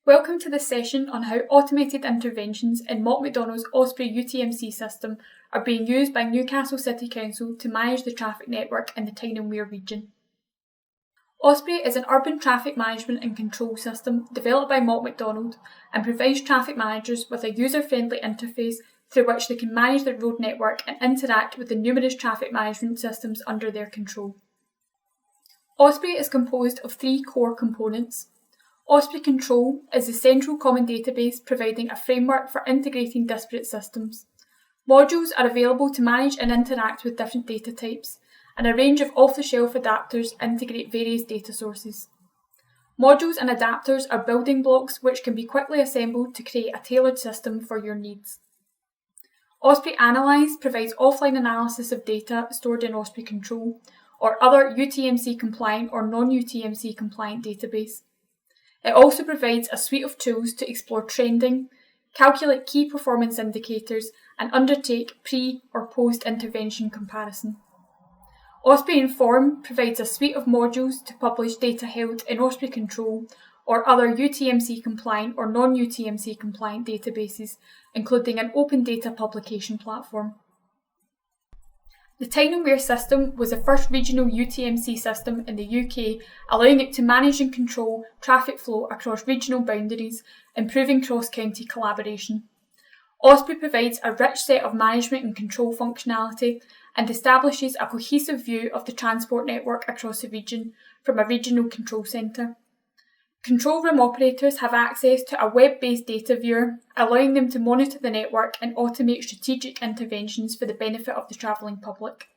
Welcome to this session on how automated interventions in Mott MacDonald's Osprey UTMC system are being used by Newcastle City Council to manage the traffic network in the Tyne and Wear region. Osprey is an urban traffic management and control system developed by Mott MacDonald and provides traffic managers with a user-friendly interface through which they can manage their road network and interact with the numerous traffic management systems under their control. Osprey is composed of three core components. Osprey Control is the central common database providing a framework for integrating disparate systems. Modules are available to manage and interact with different data types, and a range of off-the-shelf adapters integrate various data sources. Modules and adapters are building blocks which can be quickly assembled to create a tailored system for your needs. Osprey Analyze provides offline analysis of data stored in Osprey Control or other UTMC compliant or non-UTMC compliant database. It also provides a suite of tools to explore trending, calculate key performance indicators, and undertake pre- or post-intervention comparison. Osprey Inform provides a suite of modules to publish data held in Osprey Control or other UTMC compliant or non-UTMC compliant databases, including an open data publication platform. The Tyne and Wear system was the first regional UTMC system in the UK, allowing it to manage and control traffic flow across regional boundaries, improving cross-county collaboration. Osprey provides a rich set of management and control functionality and establishes a cohesive view of the transport network across the region from a regional control centre. Control room operators have access to a web-based data viewer, allowing them to monitor the network and automate strategic interventions for the benefit of the travelling public.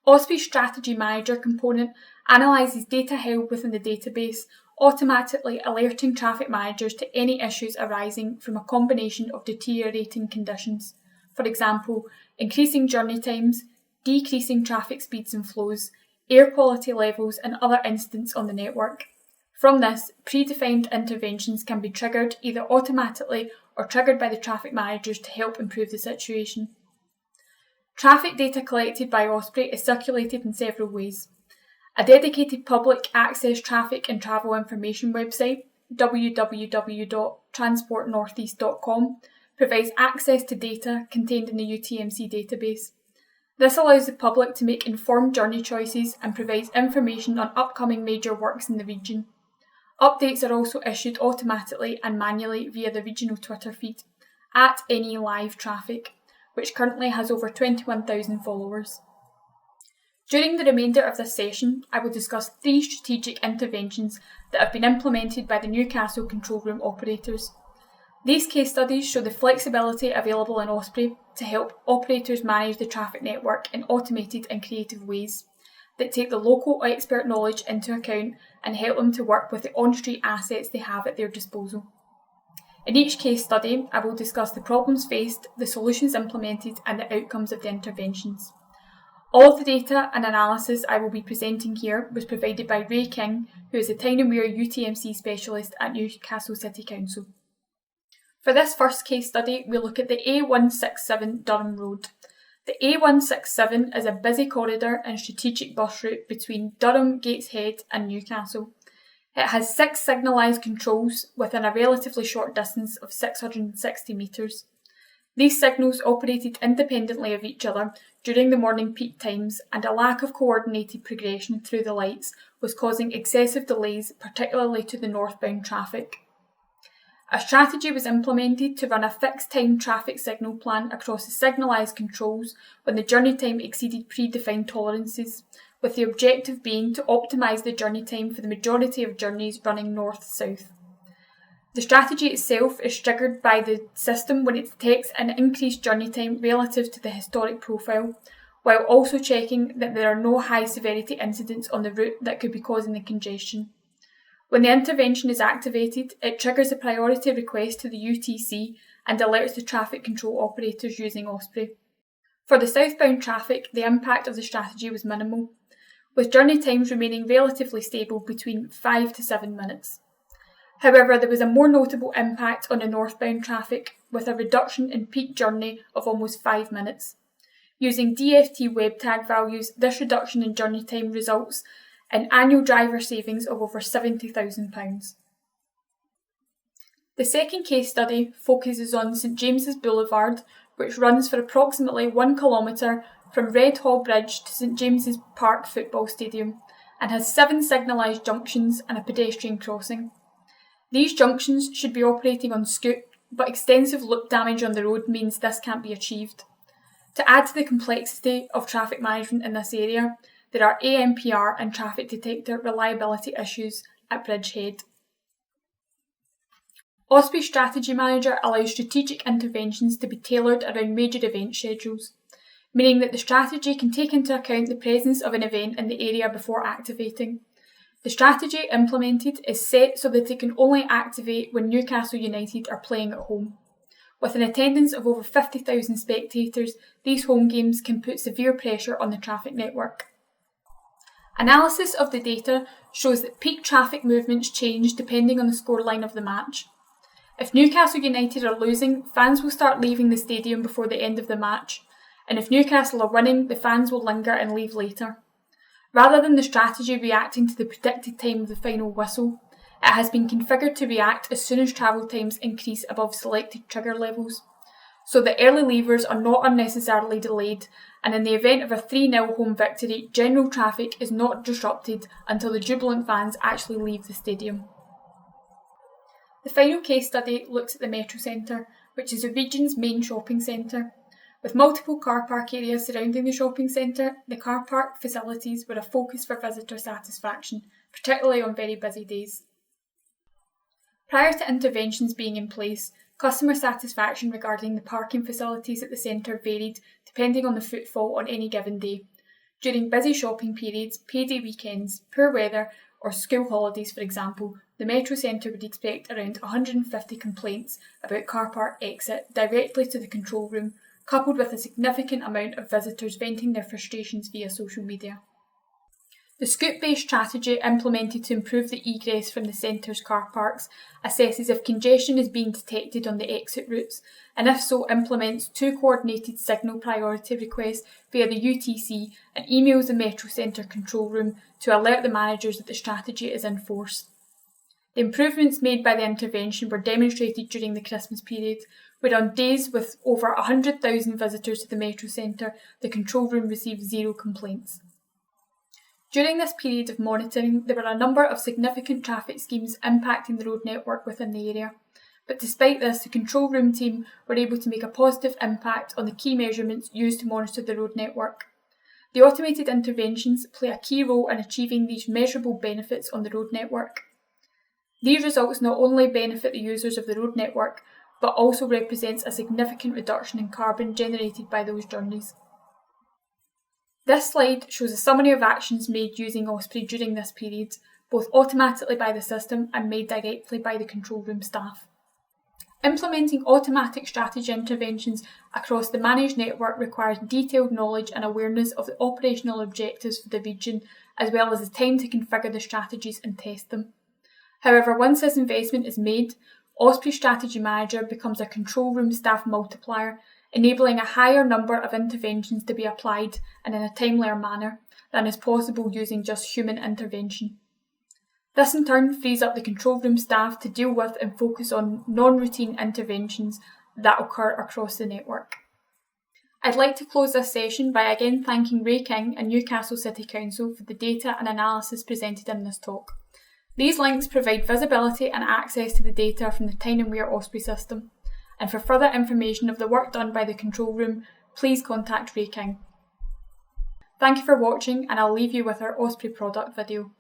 Osprey's Strategy Manager component analyses data held within the database, automatically alerting traffic managers to any issues arising from a combination of deteriorating conditions, for example, increasing journey times, decreasing traffic speeds and flows, air quality levels and other incidents on the network. From this, predefined interventions can be triggered either automatically or triggered by the traffic managers to help improve the situation. Traffic data collected by Osprey is circulated in several ways. A dedicated public access traffic and travel information website, www.transportnortheast.com, provides access to data contained in the UTMC database. This allows the public to make informed journey choices and provides information on upcoming major works in the region. Updates are also issued automatically and manually via the regional Twitter feed, @NELiveTraffic, which currently has over 21,000 followers. During the remainder of this session, I will discuss three strategic interventions that have been implemented by the Newcastle control room operators. These case studies show the flexibility available in Osprey to help operators manage the traffic network in automated and creative ways that take the local expert knowledge into account and help them to work with the on-street assets they have at their disposal. In each case study, I will discuss the problems faced, the solutions implemented and the outcomes of the interventions. All of the data and analysis I will be presenting here was provided by Ray King, who is a Tyne and Wear UTMC specialist at Newcastle City Council. For this first case study, we look at the A167 Durham Road. The A167 is a busy corridor and strategic bus route between Durham, Gateshead and Newcastle. It has 6 signalised controls within a relatively short distance of 660 metres. These signals operated independently of each other during the morning peak times, and a lack of coordinated progression through the lights was causing excessive delays, particularly to the northbound traffic. A strategy was implemented to run a fixed-time traffic signal plan across the signalised controls when the journey time exceeded predefined tolerances, with the objective being to optimise the journey time for the majority of journeys running north-south. The strategy itself is triggered by the system when it detects an increased journey time relative to the historic profile, while also checking that there are no high-severity incidents on the route that could be causing the congestion. When the intervention is activated, it triggers a priority request to the UTC and alerts the traffic control operators using Osprey. For the southbound traffic, the impact of the strategy was minimal, with journey times remaining relatively stable between 5 to 7 minutes. However, there was a more notable impact on the northbound traffic, with a reduction in peak journey of almost 5 minutes. Using DFT web tag values, this reduction in journey time results an annual driver savings of over £70,000. The second case study focuses on St James's Boulevard, which runs for approximately 1 kilometre from Red Hall Bridge to St James's Park Football Stadium, and has 7 signalised junctions and a pedestrian crossing. These junctions should be operating on scoot, but extensive loop damage on the road means this can't be achieved. To add to the complexity of traffic management in this area, there are AMPR and traffic detector reliability issues at Bridgehead. Osprey Strategy Manager allows strategic interventions to be tailored around major event schedules, meaning that the strategy can take into account the presence of an event in the area before activating. The strategy implemented is set so that it can only activate when Newcastle United are playing at home. With an attendance of over 50,000 spectators, these home games can put severe pressure on the traffic network. Analysis of the data shows that peak traffic movements change depending on the scoreline of the match. If Newcastle United are losing, fans will start leaving the stadium before the end of the match, and if Newcastle are winning, the fans will linger and leave later. Rather than the strategy reacting to the predicted time of the final whistle, it has been configured to react as soon as travel times increase above selected trigger levels, so that early leavers are not unnecessarily delayed, and in the event of a 3-0 home victory, general traffic is not disrupted until the jubilant fans actually leave the stadium. The final case study looks at the Metro Centre, which is the region's main shopping centre. With multiple car park areas surrounding the shopping centre, the car park facilities were a focus for visitor satisfaction, particularly on very busy days. Prior to interventions being in place, customer satisfaction regarding the parking facilities at the centre varied depending on the footfall on any given day. During busy shopping periods, payday weekends, poor weather, or school holidays, for example, the Metro Centre would expect around 150 complaints about car park exit directly to the control room, coupled with a significant amount of visitors venting their frustrations via social media. The scoot-based strategy implemented to improve the egress from the centre's car parks assesses if congestion is being detected on the exit routes, and if so, implements 2 coordinated signal priority requests via the UTC and emails the Metro Centre control room to alert the managers that the strategy is in force. The improvements made by the intervention were demonstrated during the Christmas period, where on days with over 100,000 visitors to the Metro Centre, the control room received 0 complaints. During this period of monitoring, there were a number of significant traffic schemes impacting the road network within the area, but despite this, the control room team were able to make a positive impact on the key measurements used to monitor the road network. The automated interventions play a key role in achieving these measurable benefits on the road network. These results not only benefit the users of the road network, but also represents a significant reduction in carbon generated by those journeys. This slide shows a summary of actions made using Osprey during this period, both automatically by the system and made directly by the control room staff. Implementing automatic strategy interventions across the managed network requires detailed knowledge and awareness of the operational objectives for the region, as well as the time to configure the strategies and test them. However, once this investment is made, Osprey Strategy Manager becomes a control room staff multiplier, enabling a higher number of interventions to be applied and in a timelier manner than is possible using just human intervention. This in turn frees up the control room staff to deal with and focus on non-routine interventions that occur across the network. I'd like to close this session by again thanking Ray King and Newcastle City Council for the data and analysis presented in this talk. These links provide visibility and access to the data from the Tyne and Wear Osprey system. And for further information of the work done by the control room, please contact Ray King. Thank you for watching, and I'll leave you with our Osprey product video.